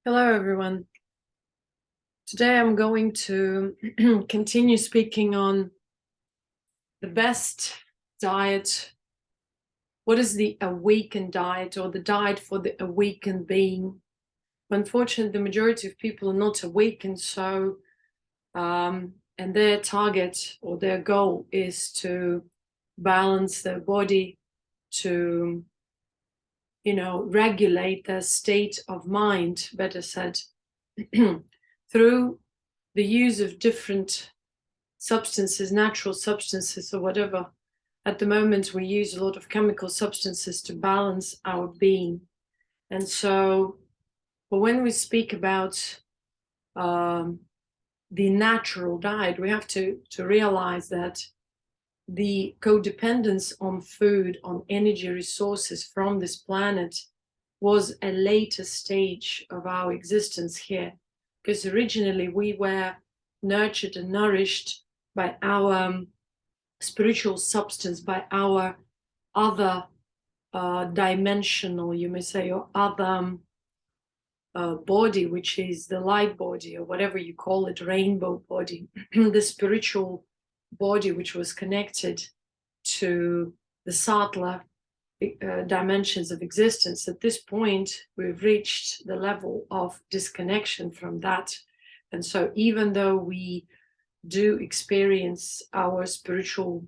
Hello, everyone. Today I'm going to continue speaking on the best diet. What is the awakened diet, or the diet for the awakened being? Unfortunately, the majority of people are not awakened, and their target or their goal is to balance their body, to regulate their state of mind, better said, through the use of different substances, natural substances or whatever. At the moment, we use a lot of chemical substances to balance our being. And so, but when we speak about the natural diet, we have to realize that the codependence on food, on energy resources from this planet was a later stage of our existence here. Because originally we were nurtured and nourished by our spiritual substance, by our other dimensional, you may say, or other body, which is the light body, or whatever you call it, rainbow body, the spiritual body, which was connected to the subtler dimensions of existence. At this point, we've reached the level of disconnection from that. And so even though we do experience our spiritual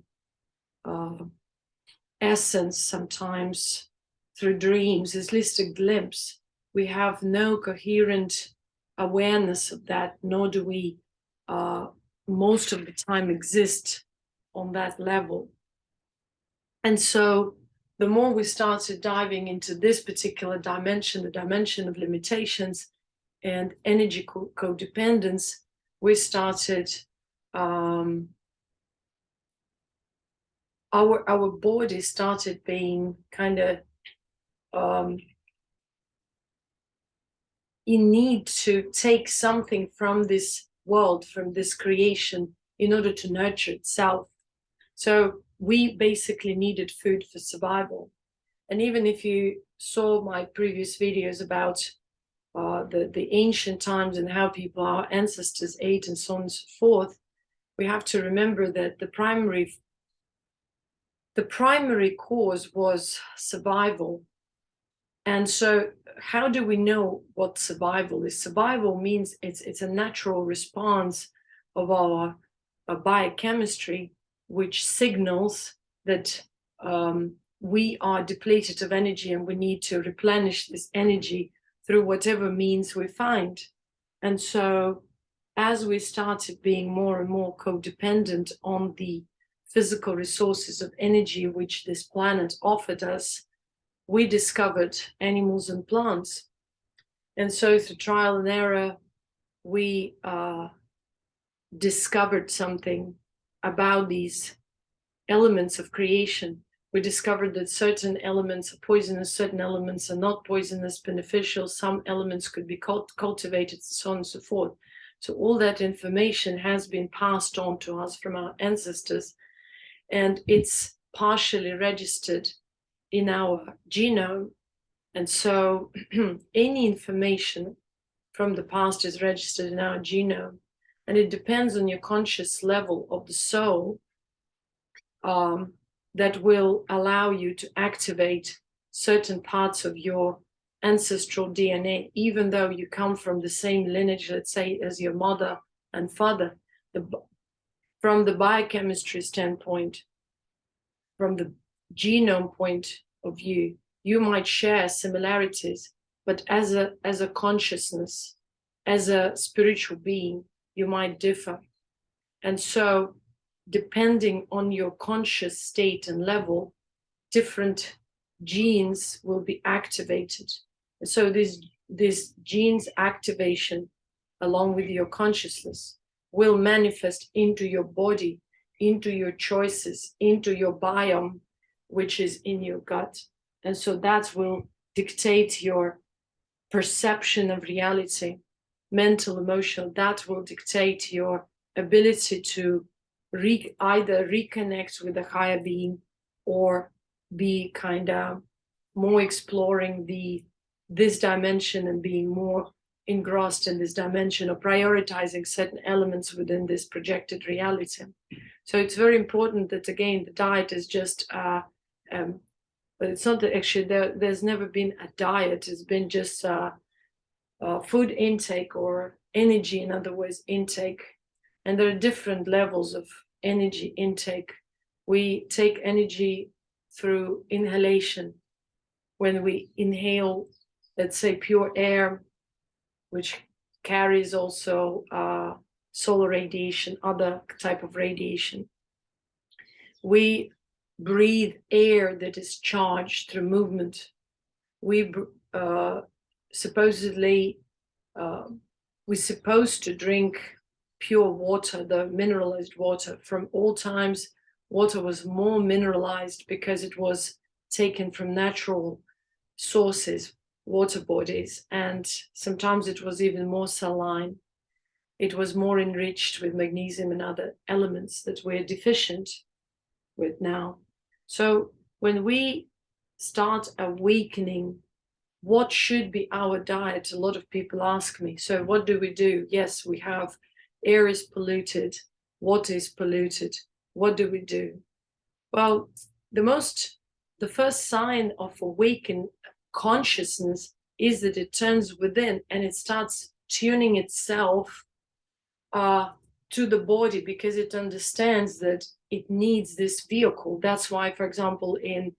essence sometimes through dreams, at least a glimpse, we have no coherent awareness of that, nor do we most of the time exist on that level. And so the more we started diving into this particular dimension, the dimension of limitations and energy codependence, we started our body started being kind of in need to take something from this world, from this creation, in order to nurture itself. So we basically needed food for survival. And even if you saw my previous videos about the ancient times and how people, our ancestors, ate and so on and so forth, we have to remember that the primary cause was survival. And so how do we know what survival is? Survival means it's a natural response of our biochemistry, which signals that we are depleted of energy and we need to replenish this energy through whatever means we find. And so as we started being more and more codependent on the physical resources of energy which this planet offered us, we discovered animals and plants. And so through trial and error, we discovered something about these elements of creation. We discovered that certain elements are poisonous, certain elements are not poisonous, beneficial, some elements could be cultivated, and so on and so forth. So all that information has been passed on to us from our ancestors, and it's partially registered in our genome. And so any information from the past is registered in our genome, and it depends on your conscious level of the soul that will allow you to activate certain parts of your ancestral DNA, even though you come from the same lineage, let's say, as your mother and father. From the biochemistry standpoint, from the genome point of view, you might share similarities, but as a consciousness, as a spiritual being, you might differ. And so depending on your conscious state and level, different genes will be activated. And so this genes activation, along with your consciousness, will manifest into your body, into your choices, into your biome, which is in your gut. And so that will dictate your perception of reality, mental, emotional. That will dictate your ability to either reconnect with the higher being or be kind of more exploring this dimension and being more engrossed in this dimension or prioritizing certain elements within this projected reality. So it's very important that, again, the diet is just, but it's not that actually there's never been a diet. It's been just food intake or energy, in other words, intake. And there are different levels of energy intake. We take energy through inhalation. When we inhale, let's say, pure air, which carries also solar radiation, other type of radiation. We breathe air that is charged through movement. We supposedly, we're supposed to drink pure water, the mineralized water. From all times, water was more mineralized because it was taken from natural sources, water bodies, and sometimes it was even more saline. It was more enriched with magnesium and other elements that we're deficient with now. So when we start awakening, what should be our diet? A lot of people ask me, so what do we do? Yes, we have air is polluted, water is polluted. What do we do? Well, the first sign of awakened consciousness is that it turns within and it starts tuning itself to the body, because it understands that it needs this vehicle. That's why, for example, in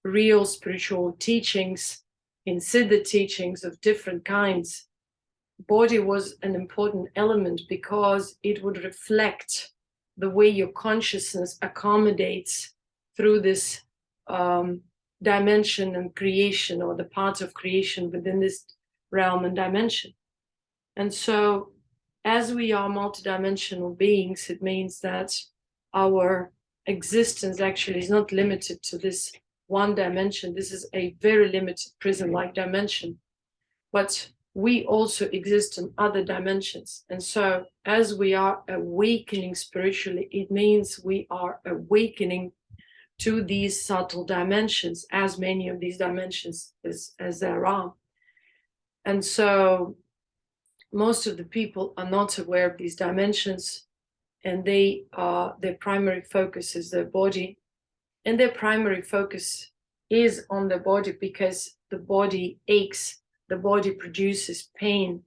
real spiritual teachings, in Siddha teachings of different kinds, body was an important element because it would reflect the way your consciousness accommodates through this dimension and creation, or the parts of creation within this realm and dimension. And so as we are multidimensional beings, it means that our existence actually is not limited to this one dimension. This is a very limited prism-like dimension, but we also exist in other dimensions. And so as we are awakening spiritually, it means we are awakening to these subtle dimensions, as many of these dimensions as there are. And so most of the people are not aware of these dimensions, and their primary focus is their body, and their primary focus is on the body because the body aches, the body produces pain.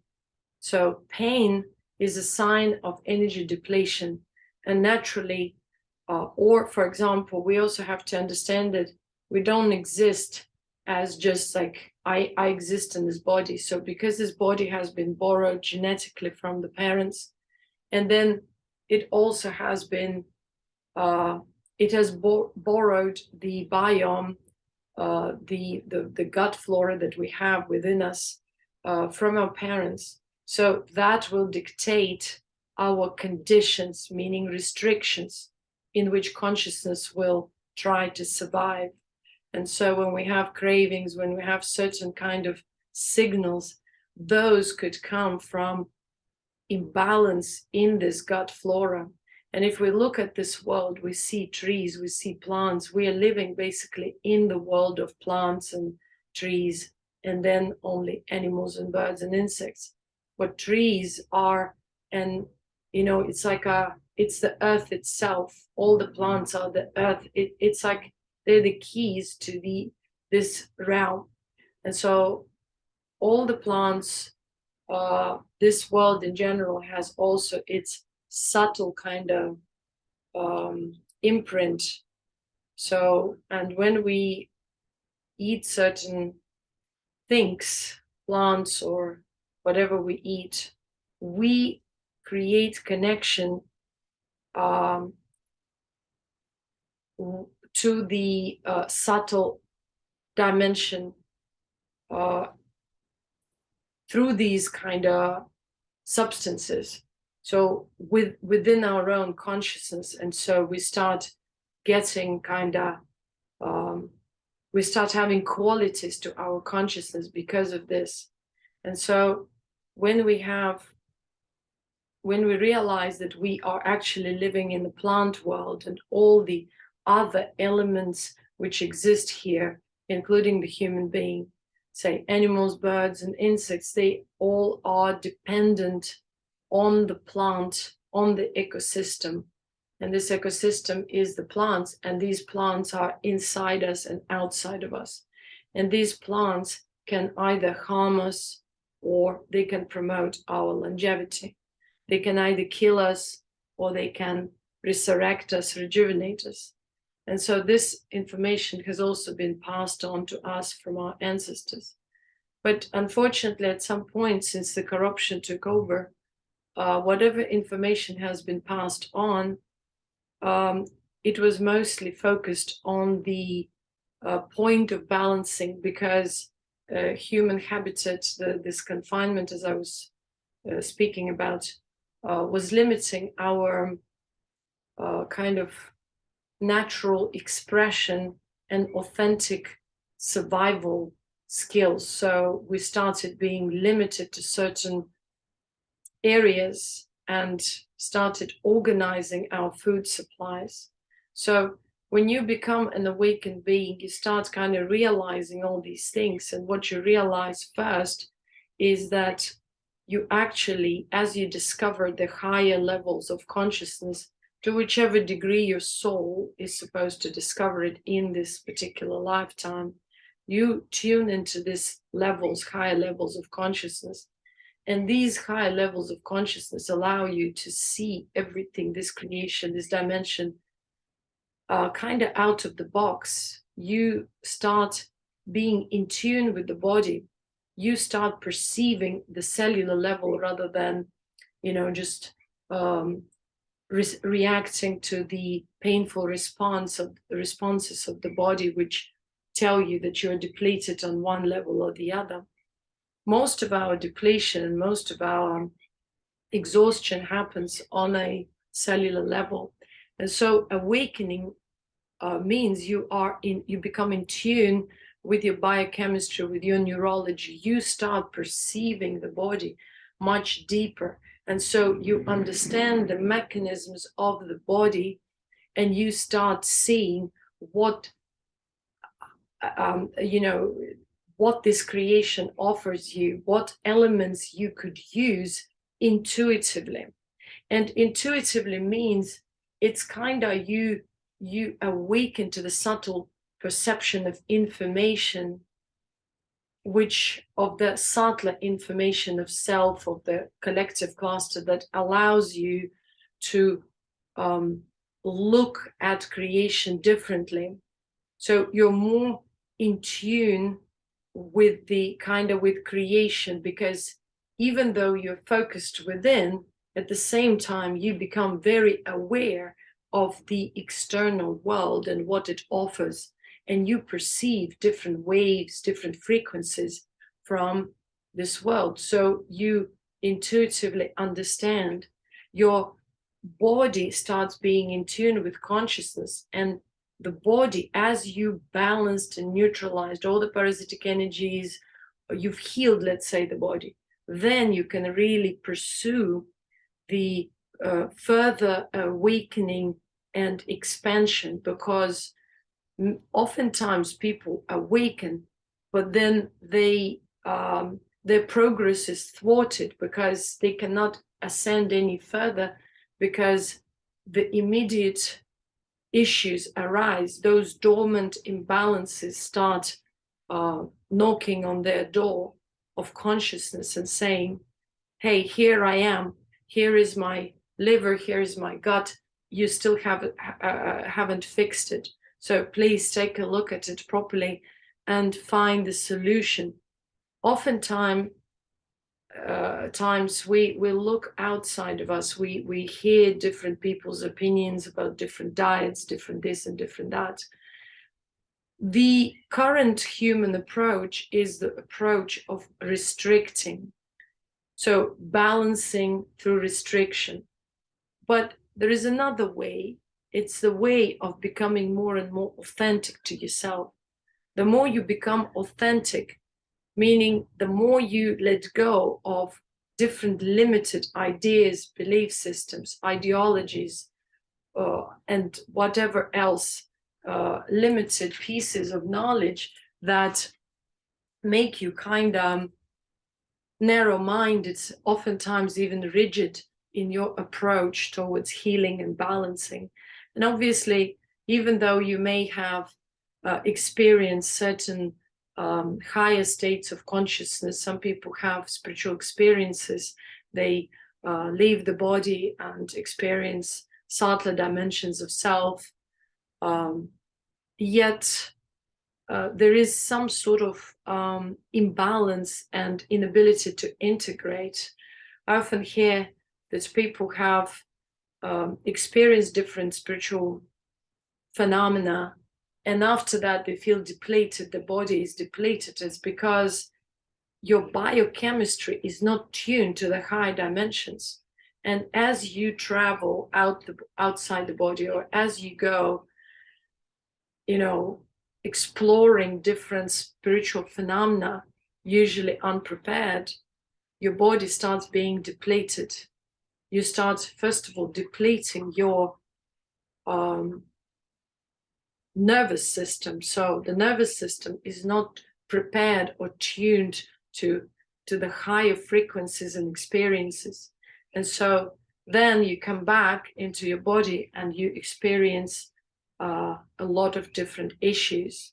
So pain is a sign of energy depletion, and naturally, or for example, we also have to understand that we don't exist as just like I exist in this body. So because this body has been borrowed genetically from the parents, and then it also has been, it has borrowed the biome, the gut flora that we have within us from our parents. So that will dictate our conditions, meaning restrictions in which consciousness will try to survive. And so when we have cravings, when we have certain kind of signals, those could come from imbalance in this gut flora. And if we look at this world, we see trees, we see plants. We are living basically in the world of plants and trees, and then only animals and birds and insects. What trees are, and it's like it's the earth itself. All the plants are the earth. It's like they're the keys to this realm. And so all the plants, this world in general has also its subtle kind of imprint. So, and when we eat certain things, plants or whatever we eat, we create connection to the subtle dimension through these kind of substances. So within our own consciousness. And so we start getting we start having qualities to our consciousness because of this. And so when we realize that we are actually living in the plant world and all the other elements which exist here, including the human being, say, animals, birds, and insects, they all are dependent on the plant, on the ecosystem. And this ecosystem is the plants, and these plants are inside us and outside of us. And these plants can either harm us or they can promote our longevity. They can either kill us or they can resurrect us, rejuvenate us. And so this information has also been passed on to us from our ancestors. But unfortunately, at some point since the corruption took over, whatever information has been passed on, it was mostly focused on the point of balancing, because human habitat, this confinement, as I was speaking about, was limiting our kind of natural expression and authentic survival skills. So we started being limited to certain areas and started organizing our food supplies. So when you become an awakened being, you start kind of realizing all these things. And what you realize first is that you actually, as you discover the higher levels of consciousness, to whichever degree your soul is supposed to discover it in this particular lifetime, you tune into these levels, higher levels of consciousness. And these higher levels of consciousness allow you to see everything, this creation, this dimension, kind of out of the box. You start being in tune with the body. You start perceiving the cellular level rather than, just reacting to the painful responses of the body, which tell you that you're depleted on one level or the other. Most of our depletion, most of our exhaustion happens on a cellular level. And so awakening means you become in tune with your biochemistry, with your neurology. You start perceiving the body much deeper. And so you understand the mechanisms of the body, and you start seeing what this creation offers you, what elements you could use intuitively. And intuitively means it's kind of you awaken to the subtle perception of information, which of the subtler information of self, of the collective cluster, that allows you to look at creation differently. So you're more in tune with with creation, because even though you're focused within, at the same time you become very aware of the external world and what it offers, and you perceive different waves, different frequencies from this world. So you intuitively understand. Your body starts being in tune with consciousness, and the body, as you balanced and neutralized all the parasitic energies, you've healed, let's say, the body, then you can really pursue the further awakening and expansion, because oftentimes people awaken, but then their progress is thwarted because they cannot ascend any further, because the immediate issues arise. Those dormant imbalances start knocking on their door of consciousness and saying, hey, here I am, here is my liver, here is my gut, you still haven't fixed it. So please take a look at it properly and find the solution. Oftentimes we look outside of us. We hear different people's opinions about different diets, different this and different that. The current human approach is the approach of restricting. So balancing through restriction. But there is another way. It's the way of becoming more and more authentic to yourself. The more you become authentic, meaning the more you let go of different limited ideas, belief systems, ideologies, and whatever else, limited pieces of knowledge that make you kind of narrow-minded, oftentimes even rigid in your approach towards healing and balancing. And obviously, even though you may have experienced certain higher states of consciousness, some people have spiritual experiences, they leave the body and experience subtler dimensions of self, yet there is some sort of imbalance and inability to integrate. I often hear that people have experienced different spiritual phenomena, and after that they feel depleted, the body is depleted. It's because your biochemistry is not tuned to the higher dimensions. And as you travel outside the body, or as you go, exploring different spiritual phenomena, usually unprepared, your body starts being depleted. You start, first of all, depleting your nervous system. So the nervous system is not prepared or tuned to the higher frequencies and experiences. And so then you come back into your body and you experience a lot of different issues.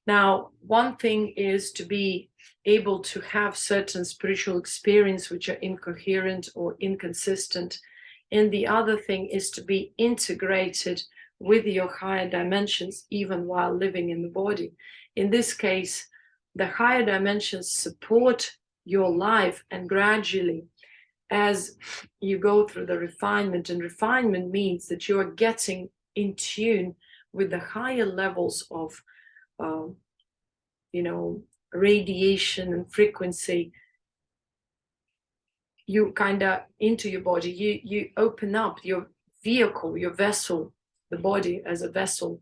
Now, one thing is to be able to have certain spiritual experience which are incoherent or inconsistent. And the other thing is to be integrated with your higher dimensions, even while living in the body. In this case, the higher dimensions support your life, and gradually, as you go through the refinement, and refinement means that you are getting in tune with the higher levels of radiation and frequency, you kind of into your body, you open up your vehicle, your vessel. The body as a vessel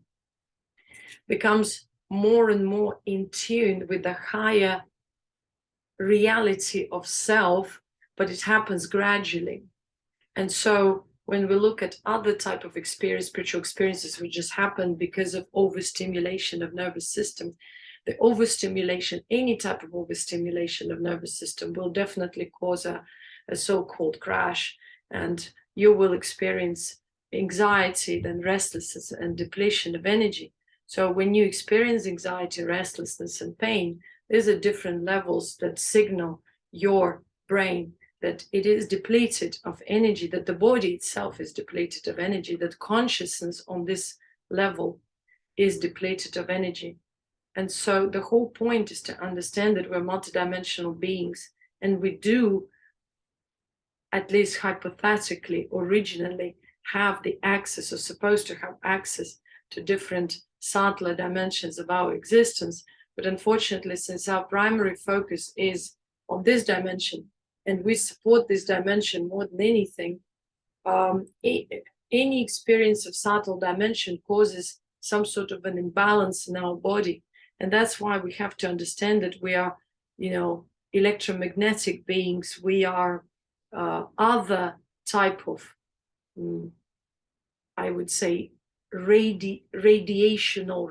becomes more and more in tune with the higher reality of self, but it happens gradually. And so when we look at other type of experience, spiritual experiences which just happen because of overstimulation of nervous system, the overstimulation, any type of overstimulation of nervous system will definitely cause a so-called crash, and you will experience anxiety, then restlessness and depletion of energy. So when you experience anxiety, restlessness, and pain, there's a different levels that signal your brain that it is depleted of energy, that the body itself is depleted of energy, that consciousness on this level is depleted of energy. And so the whole point is to understand that we're multidimensional beings, and we do, at least hypothetically, originally, have the access, or supposed to have access to different subtler dimensions of our existence. But unfortunately, since our primary focus is on this dimension, and we support this dimension more than anything, any experience of subtle dimension causes some sort of an imbalance in our body. And that's why we have to understand that we are, electromagnetic beings. We are other type of I would say radiational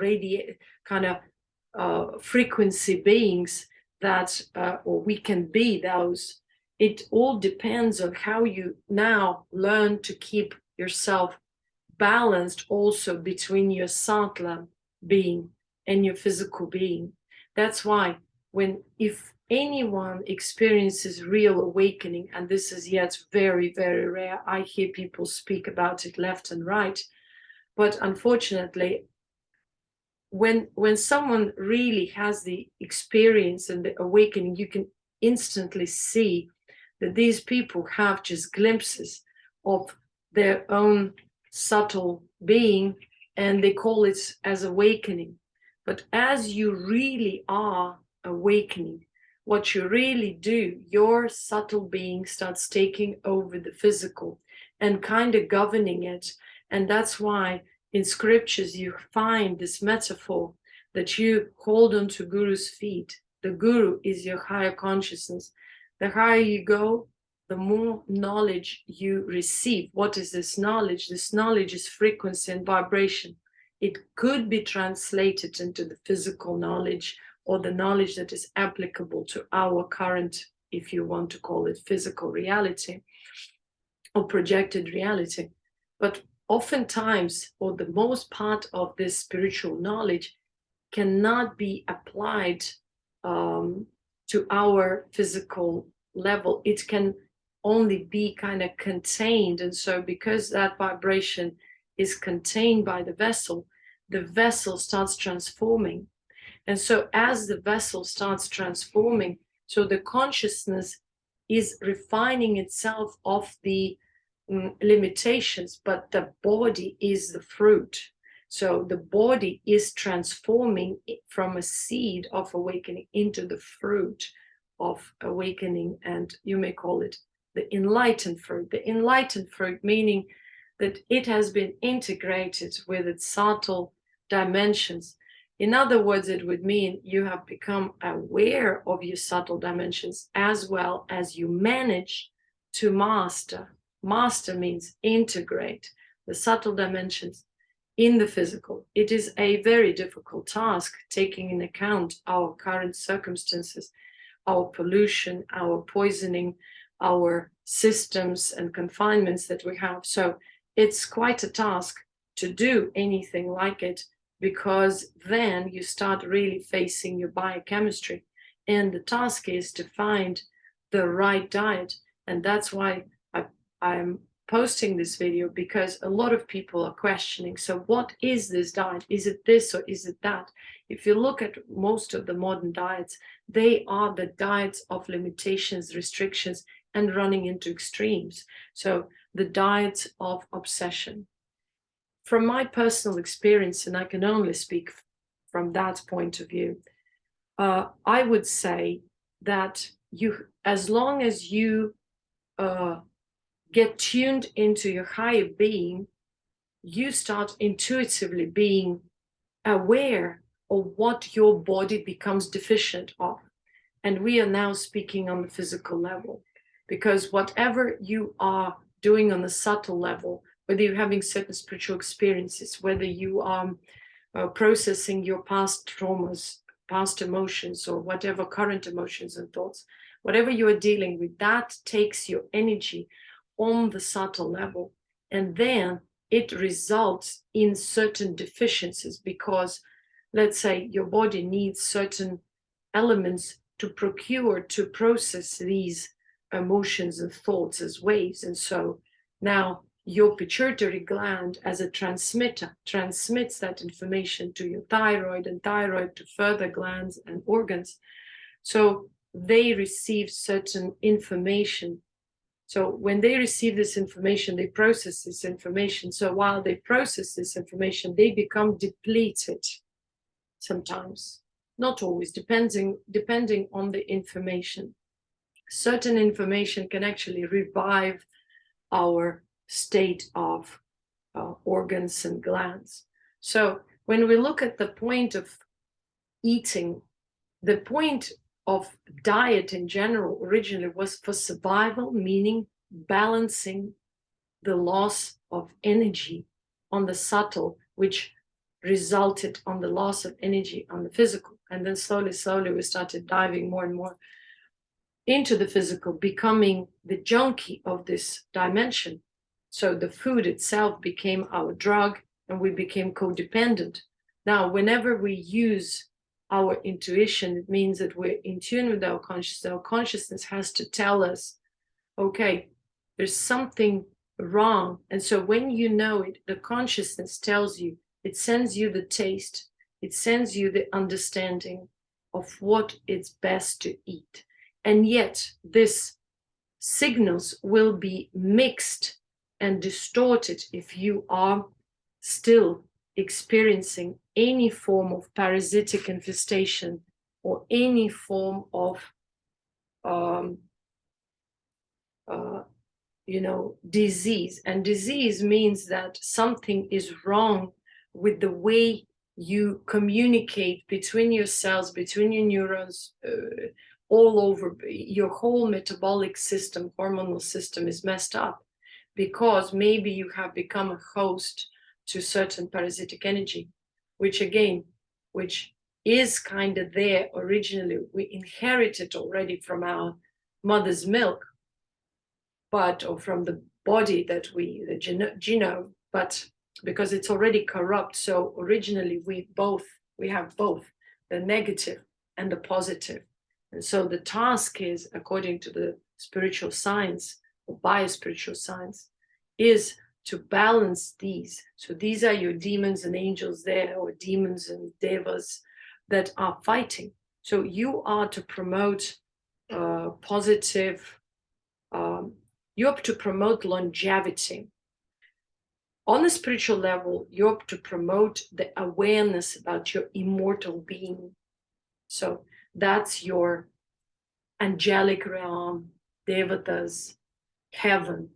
kind of frequency beings that or we can be those. It all depends on how you now learn to keep yourself balanced also between your subtler being and your physical being. That's why if anyone experiences real awakening, and this is yet very, very rare, I hear people speak about it left and right, but unfortunately, when someone really has the experience and the awakening, you can instantly see that these people have just glimpses of their own subtle being, and they call it as awakening. But as you really are awakening, what you really do, your subtle being starts taking over the physical and kind of governing it. And that's why in scriptures you find this metaphor that you hold on to Guru's feet. The Guru is your higher consciousness. The higher you go, the more knowledge you receive. What is this knowledge? This knowledge is frequency and vibration. It could be translated into the physical knowledge or the knowledge that is applicable to our current, if you want to call it, physical reality or projected reality. But oftentimes, or the most part of this spiritual knowledge cannot be applied to our physical level. It can only be kind of contained. And so because that vibration is contained by the vessel starts transforming. And so as the vessel starts transforming, so the consciousness is refining itself of the limitations, but the body is the fruit. So the body is transforming from a seed of awakening into the fruit of awakening, and you may call it the enlightened fruit. The enlightened fruit meaning that it has been integrated with its subtle dimensions. In other words, it would mean you have become aware of your subtle dimensions as well as you manage to master. Master means integrate the subtle dimensions in the physical. It is a very difficult task, taking into account our current circumstances, our pollution, our poisoning, our systems and confinements that we have. So it's quite a task to do anything like it, because then you start really facing your biochemistry. And the task is to find the right diet. And that's why I'm posting this video, because a lot of people are questioning, so what is this diet? Is it this or is it that? If you look at most of the modern diets, they are the diets of limitations, restrictions, and running into extremes. So the diets of obsession. From my personal experience, and I can only speak from that point of view, I would say that as long as you get tuned into your higher being, you start intuitively being aware of what your body becomes deficient of. And we are now speaking on the physical level, because whatever you are doing on the subtle level, whether you're having certain spiritual experiences, whether you are processing your past traumas, past emotions, or whatever current emotions and thoughts, whatever you are dealing with, that takes your energy on the subtle level, and then it results in certain deficiencies, because let's say your body needs certain elements to process these emotions and thoughts as waves. And so now your pituitary gland, as a transmitter, transmits that information to your thyroid, and thyroid to further glands and organs. So they receive certain information. So when they receive this information, they process this information. So while they process this information, they become depleted sometimes, not always, depending on the information. Certain information can actually revive our state of organs and glands. So when we look at the point of eating, the point of diet in general originally was for survival, meaning balancing the loss of energy on the subtle, which resulted on the loss of energy on the physical. And then slowly we started diving more and more into the physical, becoming the junkie of this dimension. So the food itself became our drug, and we became codependent. Now, whenever we use our intuition, it means that we're in tune with our consciousness. Our consciousness has to tell us, okay, there's something wrong. And so when you know it, the consciousness tells you, it sends you the taste, it sends you the understanding of what it's best to eat. And yet this signals will be mixed and distorted if you are still experiencing any form of parasitic infestation or any form of disease. And disease means that something is wrong with the way you communicate between your cells, between your neurons, all over. Your whole metabolic system, hormonal system is messed up, because maybe you have become a host to certain parasitic energy, which is kind of there originally. We inherit it already from our mother's milk, or from the body that the genome, but because it's already corrupt. So originally we have both the negative and the positive. And so the task is, according to the spiritual science or biospiritual science, is to balance these. So these are your demons and angels there, or demons and devas that are fighting. So you are to promote positive, you have to promote longevity. On the spiritual level, you have to promote the awareness about your immortal being. So that's your angelic realm, devatas, heaven.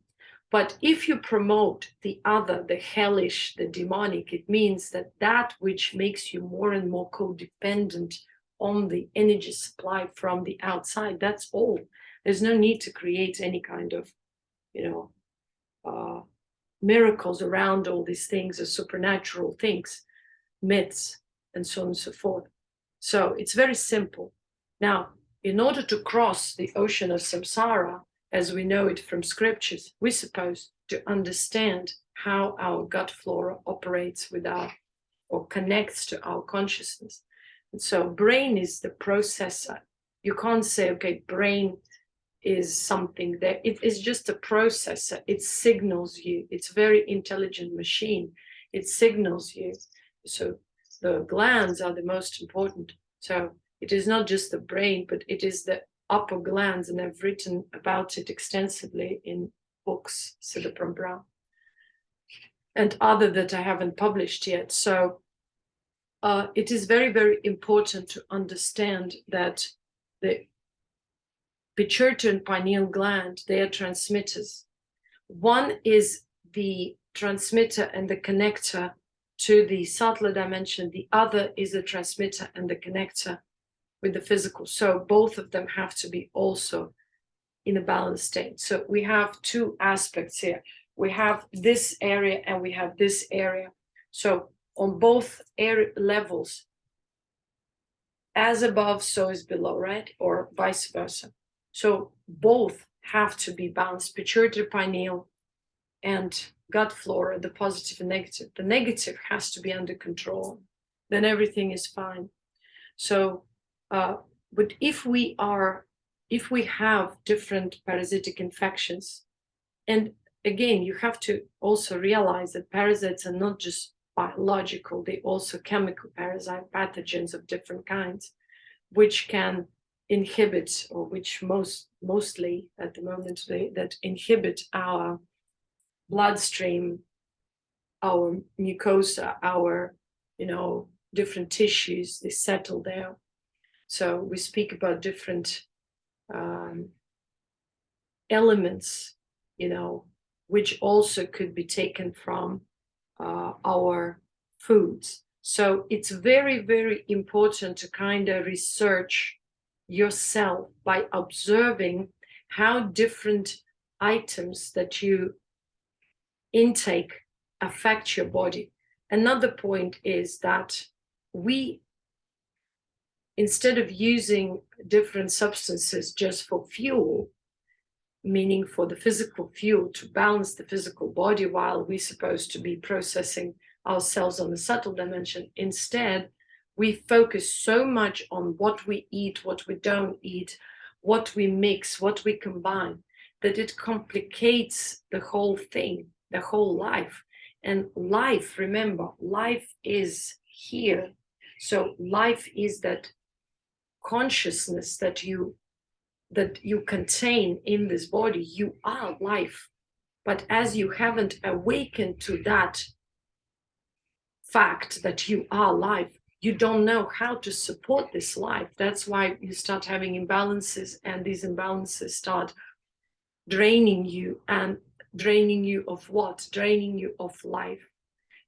But if you promote the other, the hellish, the demonic, it means that which makes you more and more codependent on the energy supply from the outside, that's all. There's no need to create any kind of, miracles around all these things, or supernatural things, myths, and so on and so forth. So it's very simple. Now, in order to cross the ocean of samsara, as we know it from scriptures, we're supposed to understand how our gut flora operates or connects to our consciousness. And so brain is the processor. You can't say, okay, brain is something that it is just a processor. It signals you. It's a very intelligent machine. It signals you. So the glands are the most important. So it is not just the brain, but it is the upper glands, and I've written about it extensively in books, Siddha Tantra, and other that I haven't published yet. So it is very, very important to understand that the pituitary and pineal gland, they are transmitters. One is the transmitter and the connector to the subtler dimension. The other is the transmitter and the connector with the physical. So both of them have to be also in a balanced state. So we have two aspects here. We have this area and we have this area. So on both levels, as above, so is below, right? Or vice versa. So both have to be balanced, pituitary, pineal, and gut flora, the positive and negative. The negative has to be under control. Then everything is fine. So, but if we have different parasitic infections, and again, you have to also realize that parasites are not just biological, they also chemical parasite pathogens of different kinds, which can inhibit, or which mostly at the moment that inhibit our bloodstream, our mucosa, our different tissues. They settle there. So we speak about different elements, which also could be taken from our foods. So it's very, very important to kind of research yourself by observing how different items that you intake affect your body. Another point is that instead of using different substances just for fuel, meaning for the physical fuel to balance the physical body while we're supposed to be processing ourselves on the subtle dimension, instead, we focus so much on what we eat, what we don't eat, what we mix, what we combine, that it complicates the whole thing, the whole life. And life, remember, life is here. So life is that consciousness that you contain in this body. You are life. But as you haven't awakened to that fact that you are life, you don't know how to support this life. That's why you start having imbalances, and these imbalances start draining you. And draining you of what? Draining you of life.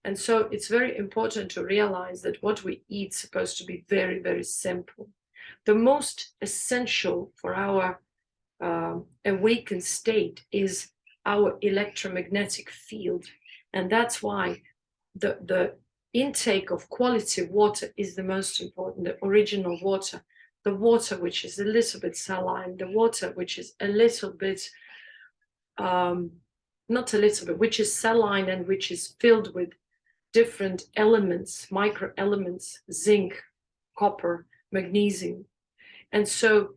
And so it's very important to realize that what we eat is supposed to be very, very simple. The most essential for our awakened state is our electromagnetic field. And that's why the intake of quality water is the most important, the original water, the water which is a little bit saline, the water which is a little bit, not a little bit, which is saline and which is filled with different elements, micro elements, zinc, copper, magnesium. And so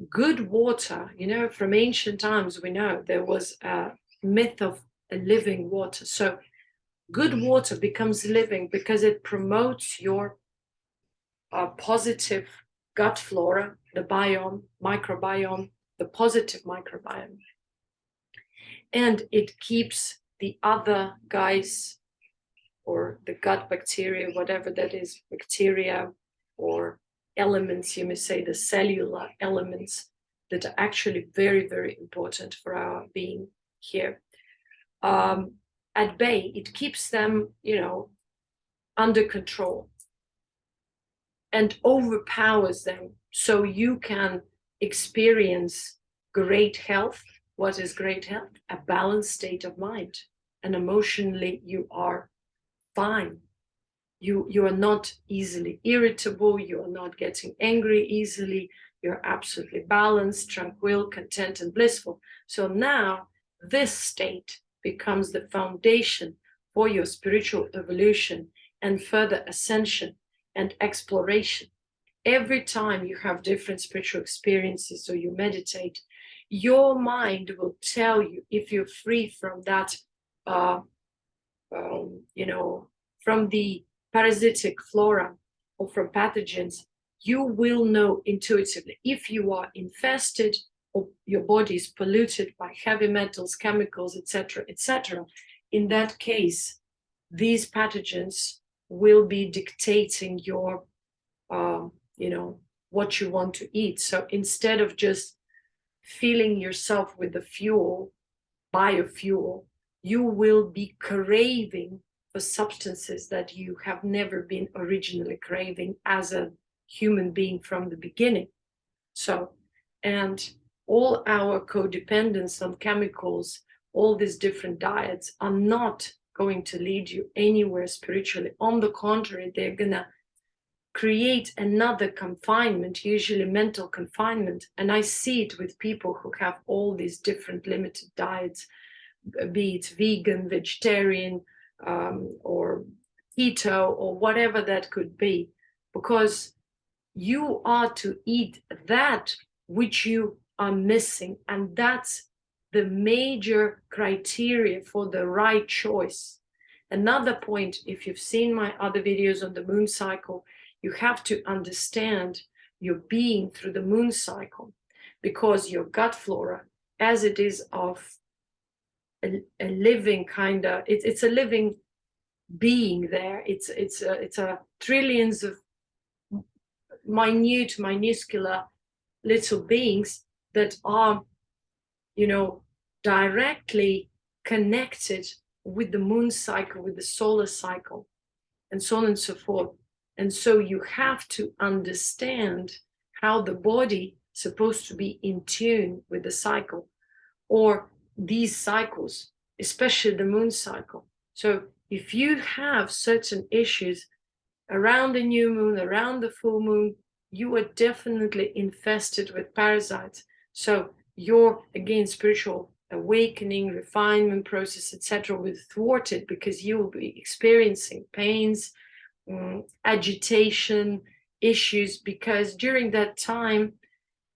good water, you know, from ancient times, we know there was a myth of a living water. So good water becomes living because it promotes your positive gut flora, the biome, microbiome, the positive microbiome. And it keeps the other guys, or the gut bacteria, whatever that is, bacteria or elements, you may say the cellular elements that are actually very, very important for our being here, at bay. It keeps them, you know, under control and overpowers them, so you can experience great health. What is great health? A balanced state of mind. And emotionally, you are fine. You are not easily irritable. You are not getting angry easily. You're absolutely balanced, tranquil, content, and blissful. So now this state becomes the foundation for your spiritual evolution and further ascension and exploration. Every time you have different spiritual experiences or you meditate, your mind will tell you if you're free from that, you know, from the parasitic flora or from pathogens. You will know intuitively if you are infested or your body is polluted by heavy metals, chemicals, etc., etc. In that case, these pathogens will be dictating your, you know, what you want to eat. So instead of just filling yourself with the fuel, biofuel, you will be craving for substances that you have never been originally craving as a human being from the beginning. So, and all our codependence on chemicals, all these different diets are not going to lead you anywhere spiritually. On the contrary, they're gonna create another confinement, usually mental confinement. And I see it with people who have all these different limited diets, be it vegan, vegetarian, or keto, or whatever that could be, because you are to eat that which you are missing. And that's the major criteria for the right choice. Another point, if you've seen my other videos on the moon cycle, you have to understand your being through the moon cycle, because your gut flora, as it is of a living kind of, it's a living being there. It's a trillions of minuscular little beings that are, you know, directly connected with the moon cycle, with the solar cycle, and so on and so forth. And so you have to understand how the body is supposed to be in tune with the cycle, or these cycles, especially the moon cycle. So if you have certain issues around the new moon, around the full moon, you are definitely infested with parasites. So your, again, spiritual awakening, refinement process, etc., will be thwarted, because you will be experiencing pains, agitation, issues, because during that time,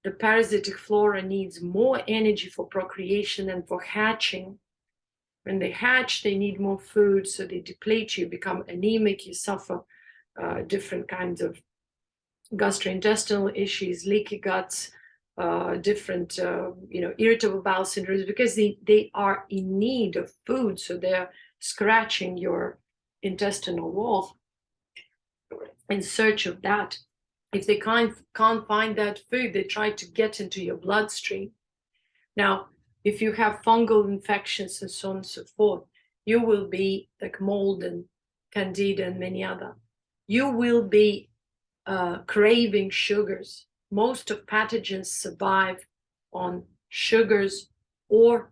the parasitic flora needs more energy for procreation and for hatching. When they hatch, they need more food, so they deplete you, become anemic, you suffer different kinds of gastrointestinal issues, leaky guts, different, you know, irritable bowel syndromes, because they are in need of food, so they're scratching your intestinal wall in search of that. If they can't find that food, they try to get into your bloodstream. Now, if you have fungal infections and so on and so forth, you will be like mold and candida and many other. You will be craving sugars. Most of pathogens survive on sugars or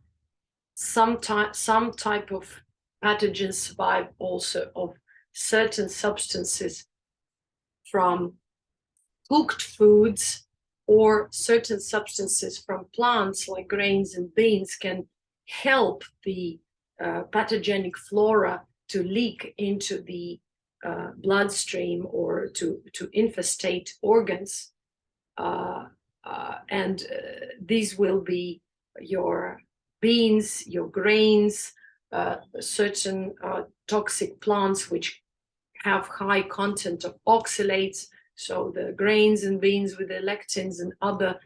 some type of pathogens survive also of certain substances from cooked foods, or certain substances from plants like grains and beans can help the pathogenic flora to leak into the bloodstream or to infestate organs. And these will be your beans, your grains, certain toxic plants which have high content of oxalates. So the grains and beans with the lectins and other,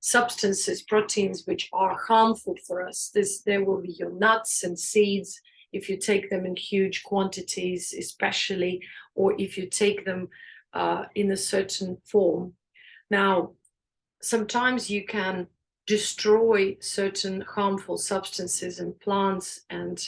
substances, proteins which are harmful for us. There will be your nuts and seeds if you take them in huge quantities, especially, or if you take them in a certain form. Now, sometimes you can destroy certain harmful substances in plants and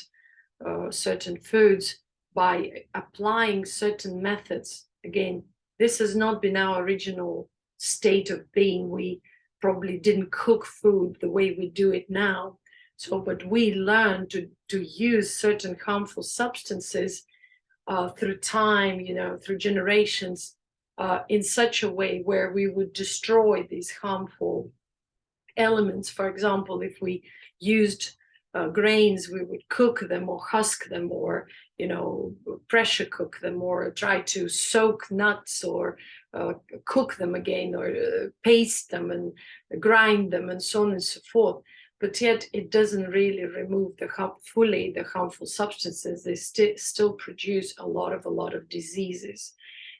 certain foods by applying certain methods. Again, this has not been our original state of being. We probably didn't cook food the way we do it now. So, but we learned to use certain harmful substances through time, through generations, in such a way where we would destroy these harmful elements. For example, if we used grains, we would cook them or husk them or pressure cook them or try to soak nuts or cook them again or paste them and grind them and so on and so forth. But yet it doesn't really remove fully the harmful substances. They still produce a lot of diseases.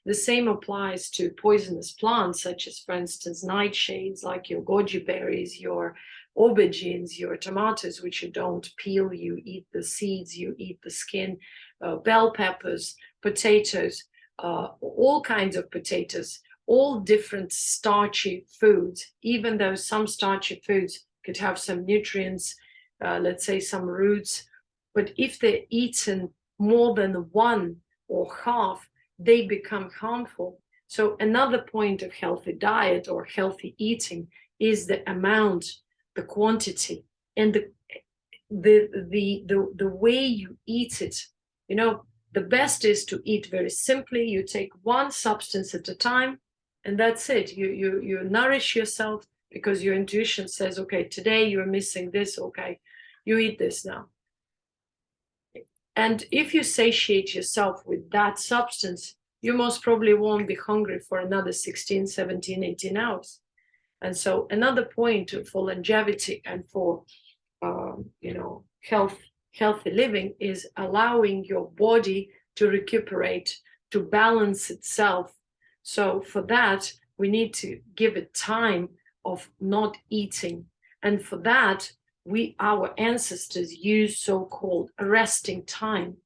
The same applies to poisonous plants, such as, for instance, nightshades, like your goji berries, your aubergines, your tomatoes, which you don't peel, you eat the seeds, you eat the skin, bell peppers, potatoes, all kinds of potatoes, all different starchy foods, even though some starchy foods could have some nutrients, let's say some roots, but if they're eaten more than one or half, they become harmful. So another point of healthy diet or healthy eating is the amount, the quantity, and the way you eat it. The best is to eat very simply. You take one substance at a time, and that's it. You nourish yourself because your intuition says, okay, today you're missing this. Okay, you eat this now. And if you satiate yourself with that substance, you most probably won't be hungry for another 16, 17, 18 hours. And so another point for longevity and for, healthy living is allowing your body to recuperate, to balance itself. So for that, we need to give it time of not eating. And for that, our ancestors used so-called resting time,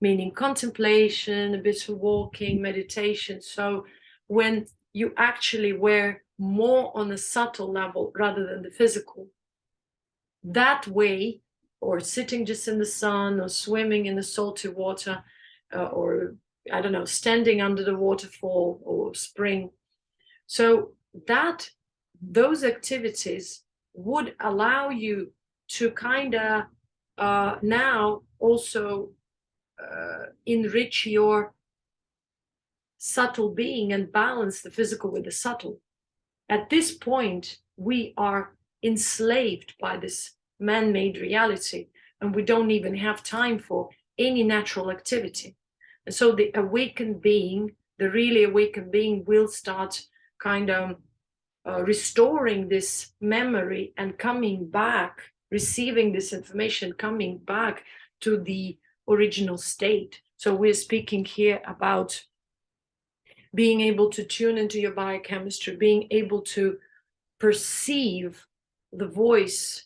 meaning contemplation, a bit of walking, meditation. So when you actually were more on a subtle level rather than the physical, that way, or sitting just in the sun or swimming in the salty water, or I don't know, standing under the waterfall or spring. So those activities would allow you to kind of now also enrich your subtle being and balance the physical with the subtle. At this point, we are enslaved by this man-made reality, and we don't even have time for any natural activity. And so the awakened being, the really awakened being, will start kind of restoring this memory and coming back, receiving this information, coming back to the original state. So we're speaking here about being able to tune into your biochemistry, being able to perceive the voice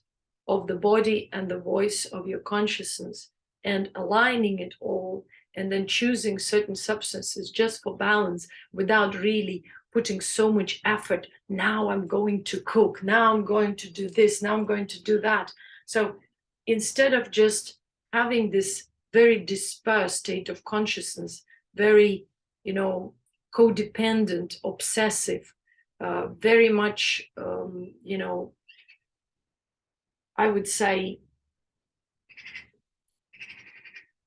of the body and the voice of your consciousness and aligning it all, and then choosing certain substances just for balance without really putting so much effort. Now I'm going to cook, now I'm going to do this, now I'm going to do that. So instead of just having this very dispersed state of consciousness, very, codependent, obsessive, very much, I would say,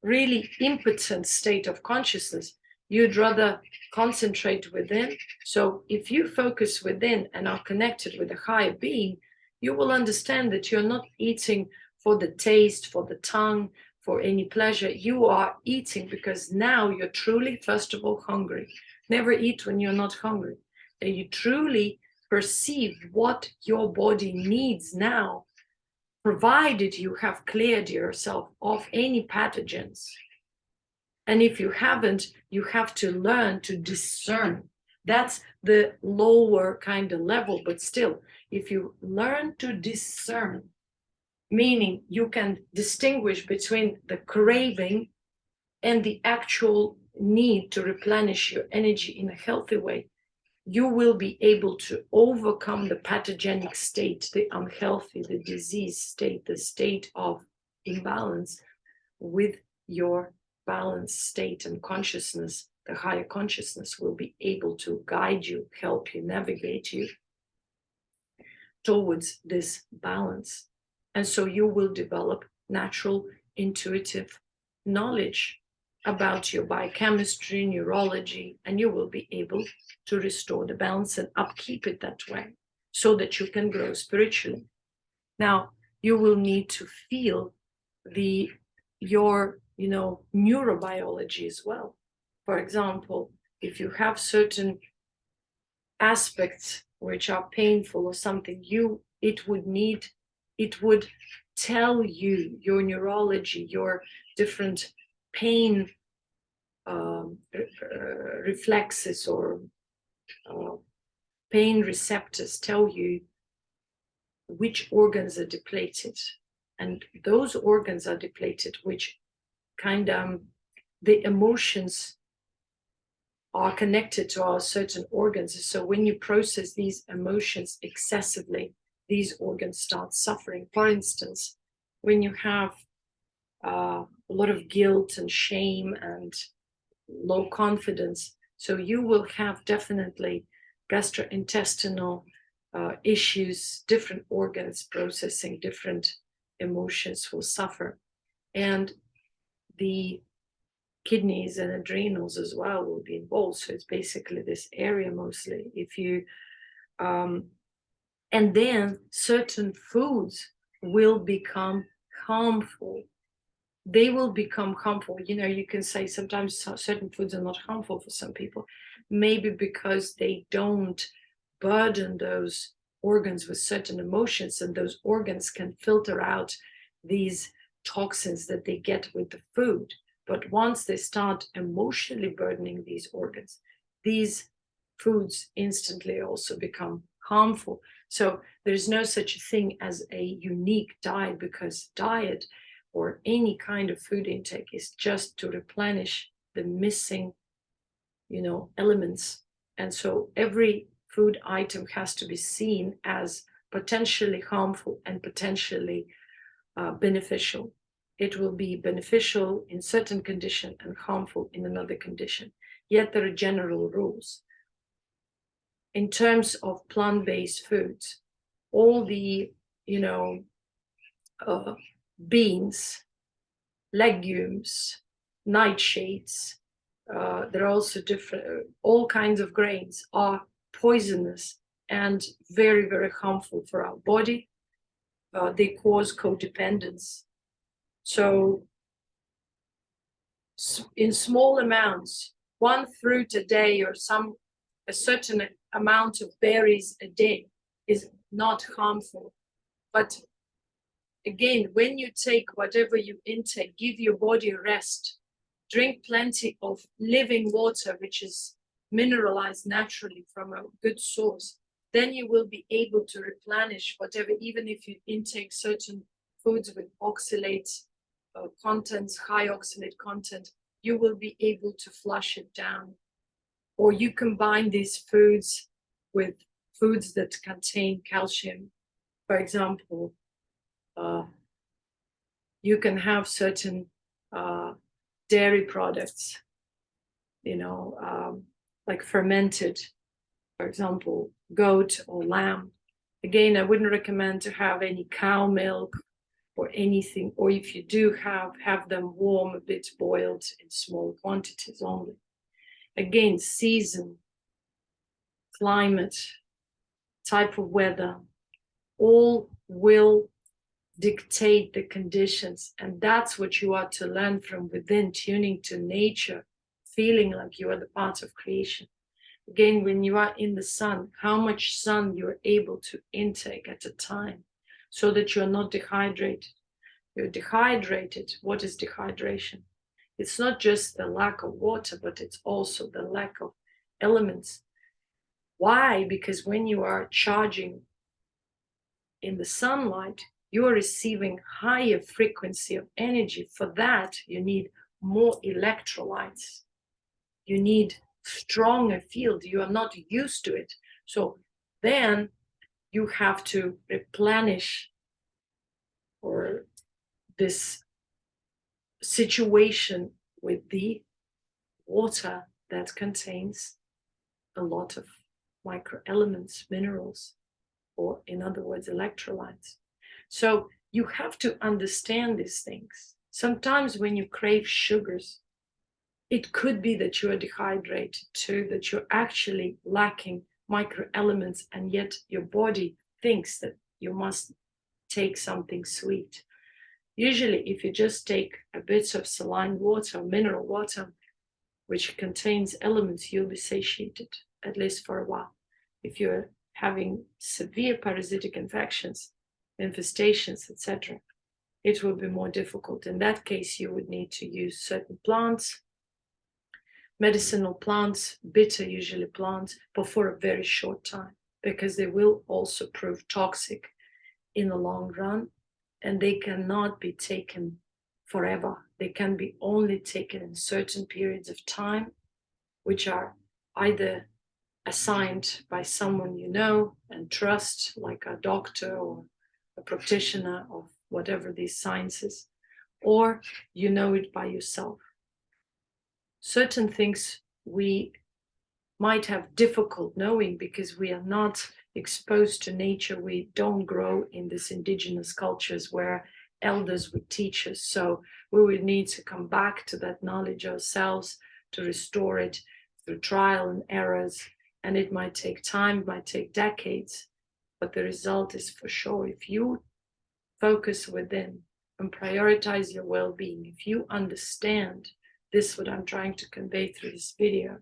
really impotent state of consciousness, you'd rather concentrate within. So if you focus within and are connected with a higher being, you will understand that you're not eating for the taste, for the tongue, for any pleasure. You are eating because now you're truly, first of all, hungry. Never eat when you're not hungry. And you truly perceive what your body needs now, provided you have cleared yourself of any pathogens. And if you haven't, you have to learn to discern. That's the lower kind of level, but still, if you learn to discern, meaning you can distinguish between the craving and the actual need to replenish your energy in a healthy way, you will be able to overcome the pathogenic state, the unhealthy, the disease state, the state of imbalance with your balanced state and consciousness. The higher consciousness will be able to guide you, help you, navigate you towards this balance. And so you will develop natural, intuitive knowledge about your biochemistry, neurology, and you will be able to restore the balance and upkeep it that way so that you can grow spiritually. Now, you will need to feel your neurobiology as well. For example, if you have certain aspects which are painful or something, it would tell you, your neurology, your different pain reflexes or pain receptors tell you which organs are depleted. And those organs are depleted, which kind of the emotions are connected to our certain organs. So when you process these emotions excessively, these organs start suffering. For instance, when you have a lot of guilt and shame and low confidence, so you will have definitely gastrointestinal issues, different organs processing different emotions will suffer. And the kidneys and adrenals as well will be involved. So it's basically this area mostly. If you and then certain foods will become harmful. They will become harmful. You can say sometimes certain foods are not harmful for some people, maybe because they don't burden those organs with certain emotions, and those organs can filter out these toxins that they get with the food. But once they start emotionally burdening these organs, these foods instantly also become harmful. So there's no such a thing as a unique diet, because diet or any kind of food intake is just to replenish the missing, elements. And so every food item has to be seen as potentially harmful and potentially beneficial. It will be beneficial in certain condition and harmful in another condition. Yet there are general rules. In terms of plant-based foods, all the, beans, legumes, nightshades, there are also different, all kinds of grains are poisonous and very, very harmful for our body. They cause codependence. So in small amounts, one fruit a day or a certain amount of berries a day is not harmful. But again, when you take whatever you intake, give your body a rest, drink plenty of living water, which is mineralized naturally from a good source, then you will be able to replenish whatever, even if you intake certain foods with oxalate contents, high oxalate content, you will be able to flush it down. Or you combine these foods with foods that contain calcium. For example, you can have certain dairy products, like fermented, for example, goat or lamb. Again, I wouldn't recommend to have any cow milk or anything, or if you do have them warm, a bit boiled in small quantities only. Again, season, climate, type of weather, all will dictate the conditions. And that's what you are to learn from within, tuning to nature, feeling like you are the part of creation. Again, when you are in the sun, how much sun you're able to intake at a time so that you're not dehydrated. You're dehydrated. What is dehydration? It's not just the lack of water, but it's also the lack of elements. Why? Because when you are charging in the sunlight, you are receiving higher frequency of energy. For that, you need more electrolytes. You need stronger field. You are not used to it. So then you have to replenish or this situation with the water that contains a lot of microelements, minerals, or in other words, electrolytes. So you have to understand these things. Sometimes when you crave sugars, it could be that you are dehydrated too, that you're actually lacking microelements, and yet your body thinks that you must take something sweet. Usually, if you just take a bit of saline water, mineral water, which contains elements, you'll be satiated, at least for a while. If you're having severe parasitic infections, infestations, etc., it will be more difficult. In that case, you would need to use certain plants, medicinal plants, bitter usually plants, but for a very short time, because they will also prove toxic in the long run, and they cannot be taken forever. They can be only taken in certain periods of time, which are either assigned by someone you know and trust, like a doctor or a practitioner of whatever these sciences, or you know it by yourself. Certain things we might have difficult knowing because we are not exposed to nature. We don't grow in these indigenous cultures where elders would teach us. So we would need to come back to that knowledge ourselves to restore it through trial and errors. And it might take time, it might take decades, but the result is for sure. If you focus within and prioritize your well-being, if you understand this, what I'm trying to convey through this video,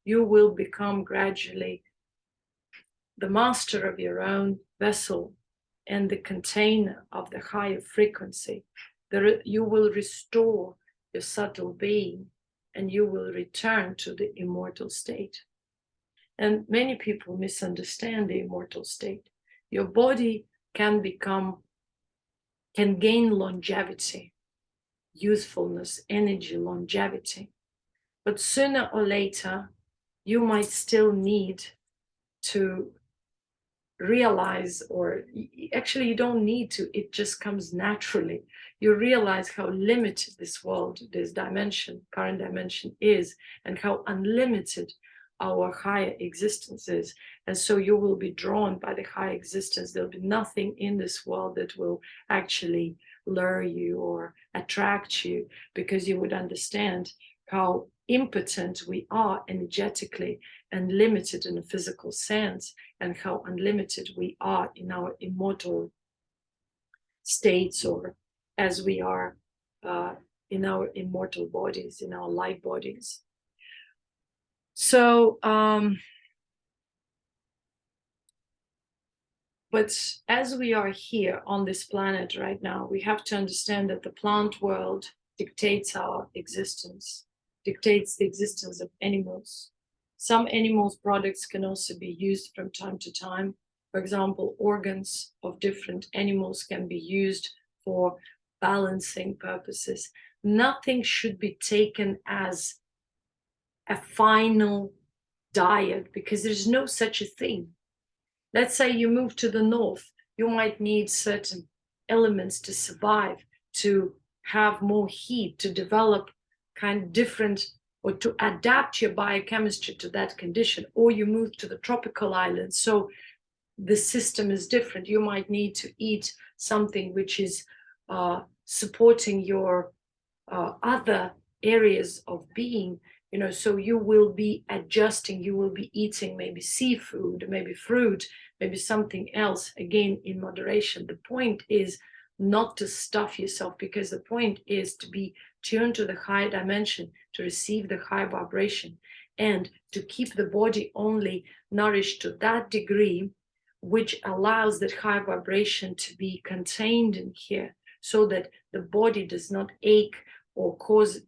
you will become gradually the master of your own vessel and the container of the higher frequency. You will restore your subtle being and you will return to the immortal state. And many people misunderstand the immortal state. Your body can gain longevity, youthfulness, energy, longevity. But sooner or later, you might still need to realize, or actually you don't need to, it just comes naturally. You realize how limited this world, this dimension, current dimension is, and how unlimited our higher existence is. And so you will be drawn by the high existence. There'll be nothing in this world that will actually lure you or attract you, because you would understand how impotent we are energetically and limited in a physical sense, and how unlimited we are in our immortal states, or as we are in our immortal bodies, in our light bodies. So, but as we are here on this planet right now, we have to understand that the plant world dictates our existence, dictates the existence of animals. Some animals' products can also be used from time to time. For example, organs of different animals can be used for balancing purposes. Nothing should be taken as a final diet, because there's no such a thing. Let's say you move to the north, you might need certain elements to survive, to have more heat, to develop kind of different, or to adapt your biochemistry to that condition. Or you move to the tropical islands, so the system is different. You might need to eat something which is supporting your other areas of being, you know, so you will be adjusting, you will be eating maybe seafood, maybe fruit, maybe something else, again, in moderation. The point is not to stuff yourself, because the point is to be tuned to the high dimension, to receive the high vibration, and to keep the body only nourished to that degree which allows that high vibration to be contained in here, so that the body does not ache or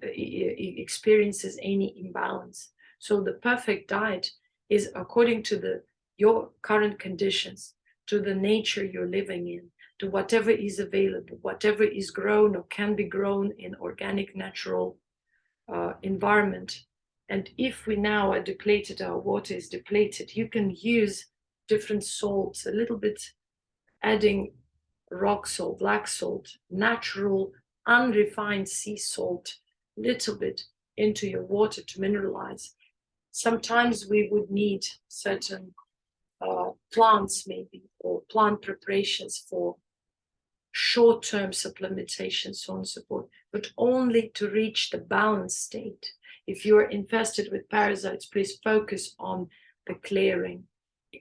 experiences any imbalance. So the perfect diet is according to your current conditions, to the nature you're living in, to whatever is available, whatever is grown or can be grown in organic, natural environment. And if we now are depleted, our water is depleted, you can use different salts, a little bit adding rock salt, black salt, natural, unrefined sea salt, little bit into your water to mineralize. Sometimes we would need certain plants maybe, or plant preparations for short-term supplementation, so on and so forth, but only to reach the balanced state. If you are infested with parasites, please focus on the clearing,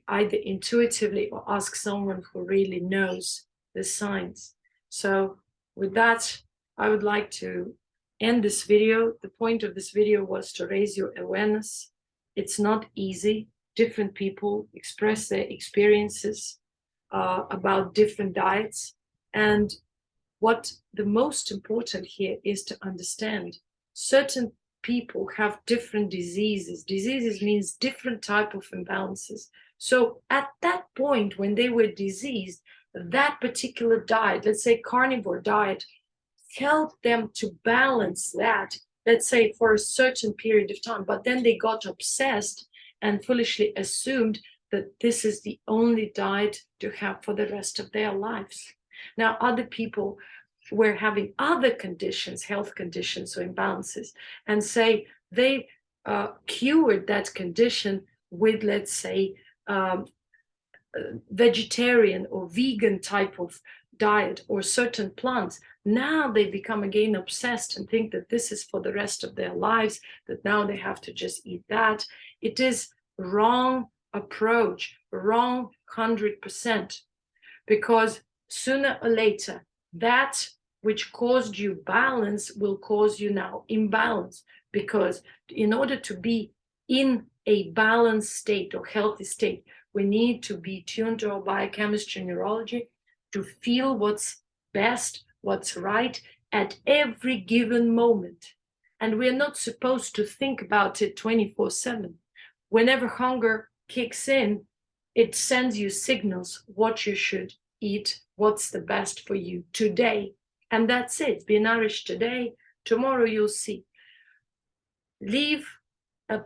either intuitively or ask someone who really knows the science. So with that, I would like to end this video. The point of this video was to raise your awareness. It's not easy. Different people express their experiences about different diets. And what the most important here is to understand certain people have different diseases. Diseases means different type of imbalances. So at that point when they were diseased, that particular diet, let's say carnivore diet, helped them to balance that, let's say for a certain period of time, but then they got obsessed and foolishly assumed that this is the only diet to have for the rest of their lives. Now, other people were having other conditions, health conditions or imbalances, and say they cured that condition with, let's say, vegetarian or vegan type of diet or certain plants. Now they become again obsessed and think that this is for the rest of their lives, that now they have to just eat that. It is wrong approach, wrong 100%, because sooner or later, that which caused you balance will cause you now imbalance, because in order to be in a balanced state or healthy state, we need to be tuned to our biochemistry and neurology to feel what's best, what's right at every given moment. And we're not supposed to think about it 24/7. Whenever hunger kicks in, it sends you signals what you should eat, what's the best for you today. And that's it. Be nourished today. Tomorrow you'll see. Leave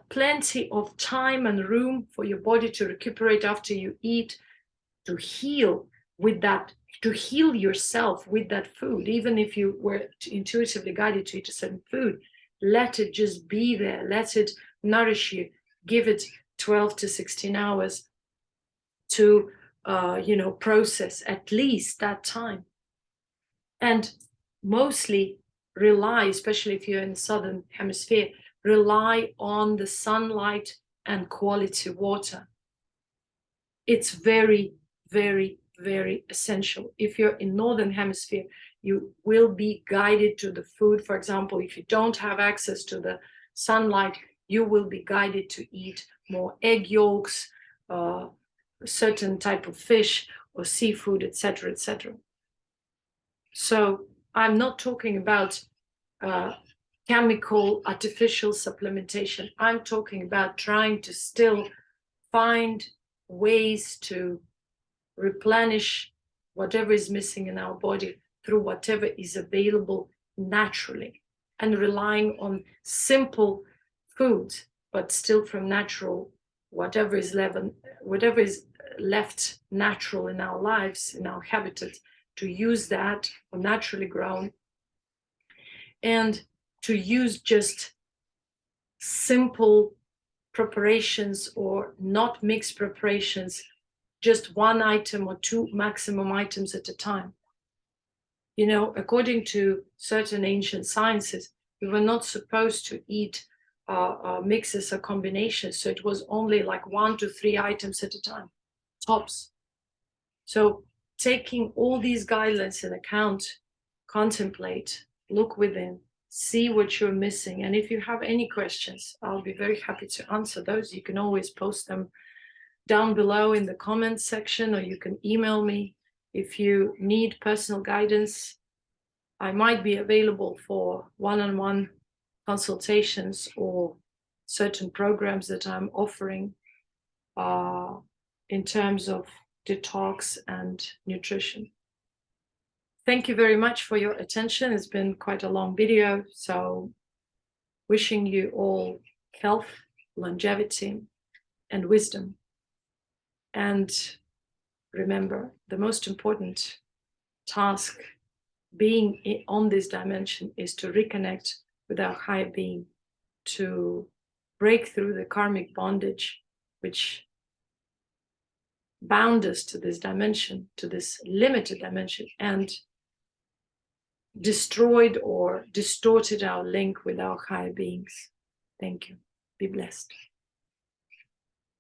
plenty of time and room for your body to recuperate after you eat, to heal with that, to heal yourself with that food. Even if you were intuitively guided to eat a certain food, let it just be there. Let it nourish you. Give it 12 to 16 hours to process at least that time. And mostly rely, especially if you're in the southern hemisphere, rely on the sunlight and quality water. It's very, very, very essential. If you're in northern hemisphere, you will be guided to the food. For example, if you don't have access to the sunlight, you will be guided to eat more egg yolks, a certain type of fish or seafood, etc., etc. So I'm not talking about chemical, artificial supplementation. I'm talking about trying to still find ways to replenish whatever is missing in our body through whatever is available naturally, and relying on simple foods, but still from natural, whatever is left natural in our lives, in our habitat, to use that or naturally grown, and to use just simple preparations or not mixed preparations, just one item or two maximum items at a time. You know, according to certain ancient sciences, we were not supposed to eat mixes or combinations. So it was only like 1 to 3 items at a time, tops. So taking all these guidelines in account, contemplate, look within, see what you're missing. And if you have any questions, I'll be very happy to answer those. You can always post them down below in the comments section, or you can email me. If you need personal guidance, I might be available for one-on-one consultations or certain programs that I'm offering in terms of detox and nutrition. Thank you very much for your attention. It's been quite a long video, so wishing you all health, longevity, and wisdom. And remember, the most important task being on this dimension is to reconnect with our higher being, to break through the karmic bondage which bound us to this dimension, to this limited dimension, and destroyed or distorted our link with our higher beings. Thank you. Be blessed.